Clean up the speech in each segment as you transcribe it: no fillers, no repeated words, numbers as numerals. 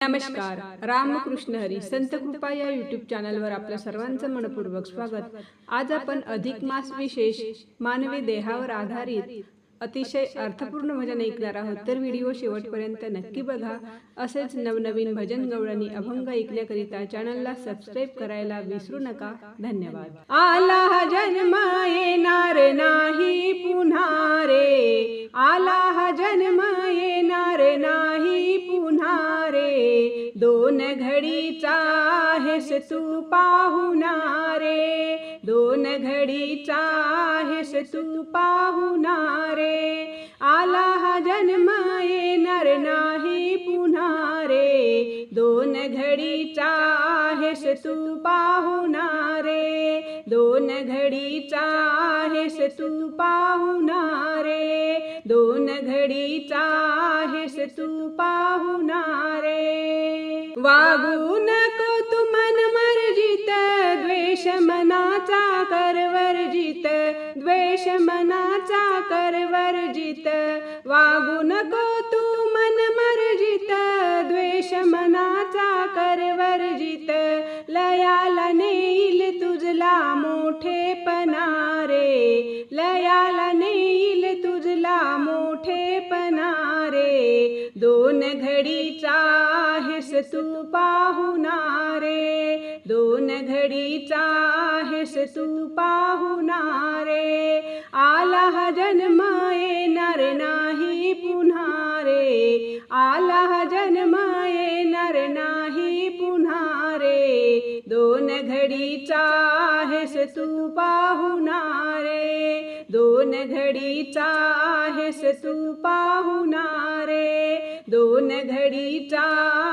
नमस्कार. रामकृष्ण हरी संत कृपा या यूट्यूब चॅनलवर आपल्या सर्वांचं मनपूर्वक स्वागत. आज आपण अधिक मास विशेष मानवी देहावर आधारित अतिशय अर्थपूर्ण भजन ऐकणार आहोत. तर व्हिडिओ शेवटपर्यंत नक्की बघा. असेच नवनवीन भजन गवळणी अभंग ऐकण्याकरिता चॅनलला सबस्क्राईब करायला विसरू नका. धन्यवाद. आला हा जन्म येणार नाही पुन्हा रे, आला हा जन्म येणार नाही पुन्हा रे, दोन घडीचा आहेस तू पाहुणा रे, दोन घडीचा आहेस तू पाहुणा रे, आला हा जन्म येणार नाही पुन्हा रे, दोन घडीचा आहेस तू पाहुणा रे, दोन घडीचा आहेस तू पाहुणा रे, दोन घडीचा आहेस तू पाहुणा रे. वागू नको तू मन मर्जीत, द्वेष मनाचा कर वर्जित, द्वेष मनाचा कर वर्जित, वागू नको तू मन मर्जीत, द्वेष मनाचा कर वर्जित, लयाला नेईल तुझला मोठेपणा रे, लयाला नेईल तुझला मोठेपणा रे, दोन घडीचा आहेस तू पाहुणा रे, दोन घडीचा आहेस तू पाहुणा रे, आला हा जन्म येणार नाही पुन्हा रे, आला हा जन्म येणार नाही पुन्हा रे, दोन घडीचा आहेस तू पाहुणा रे, दोन घडीचा आहेस तू पाहुणा रे, दोन घडीचा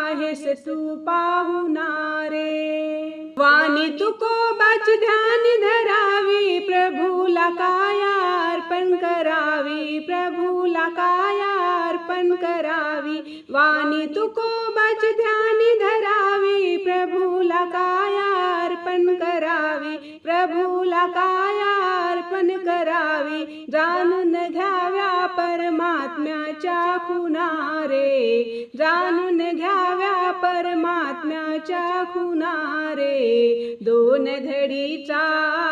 आहेस तू पाहुणा रे. वाणी तुकोबाची ध्यान धरावी, प्रभूला काया अर्पण करावी, प्रभूला काया अर्पण करावी, वाणी तुकोबाची ध्यान धरावी, प्रभूला काया अर्पण करावी, प्रभूला काया अर्पण करावी, जाणून घ्याव्या परमात्म्याच्या खुणा रे, जाणून घ्याव्या परमात्म्याच्या खुणा रे, दोन घडीचा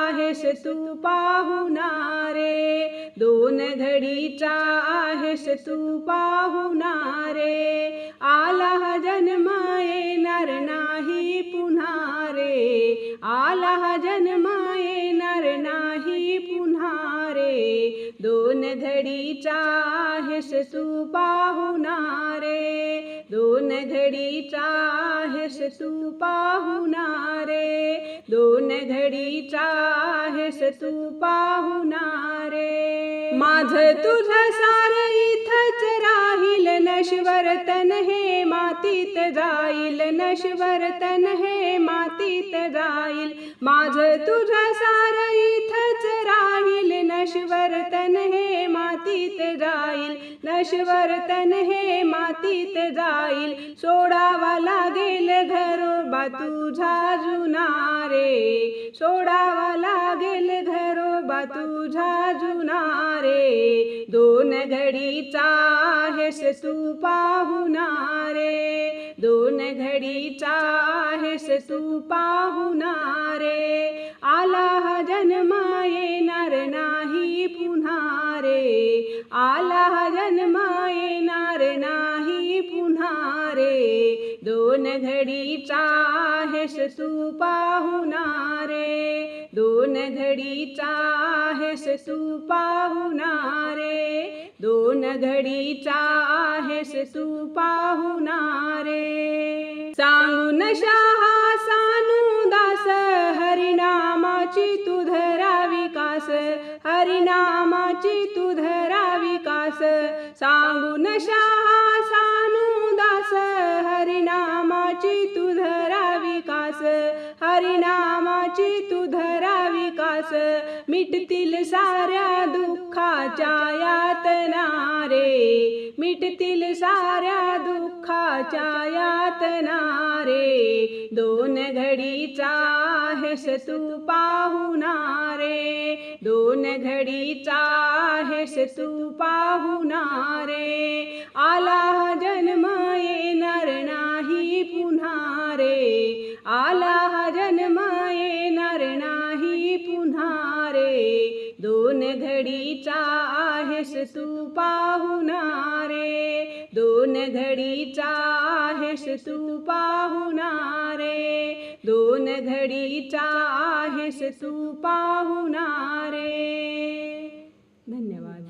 आहेस तू पाहुणा रे, दोन घडीचा आहेस तू पाहुणा रे, आला हा जन्म येणार नाही पुन्हा रे, आला हा जन्म येणार नाही पुन्हा रे, दोन घडीचा आहेस तू पाहुणा रे, दोन घडीचा आहेस तू पाहुणा रे, दोन घडीचा आहेस तू पाहुणा रे. माझं तुझं सार इथंच राहील, नश्वर तन हे मातीत जाईल, नश्वर तन हे मातीत जाईल, माझं तुझं सार इथंच राहील, नश्वर तन हे मातीत जाईल, नश्वर तन हे मातीत जाईल, सोडावा लागेल घरोबा तुझा जुना रे, सोडावा लागेल घरोबा तुझा जुना रे, दोन घडीचा आहेस तू पाहुणा रे, दोन घडीचा आहेस तू पाहुणा रे, आला हा जन्म येणार नाही पुन्हा रे, आला हा जन्म येणार नाही पुन्हा रे, दोन घडीचा आहेस तू पाहुणा रे, दोन घडीचा आहेस तू पाहुणा रे, दोन घडीचा आहेस तू पाहुणा रे. सांगून शहा सानुदास, हरिनामाची तू धरावी कास, हरिनामाची तू धरावी कास, सांगून शहा सानुदास, हरिनामाची तू धरावी कास, हरिनामाची तू धरावी कास, मिटतील साऱ्या दुःखाच्या यातना रे, मिटतील साऱ्या दुःखाच्या यातना रे, दोन घडीचा आहेस तू पाहुणा रे, दोन घडीचा आहेस तू पाहुणा रे, आला जन्म येणार नाही घडीचा आहेस तू पाहुणा रे, 2 घडीचा आहेस तू पाहुणा रे, 2 घडीचा आहेस तू पाहुणा रे. धन्यवाद.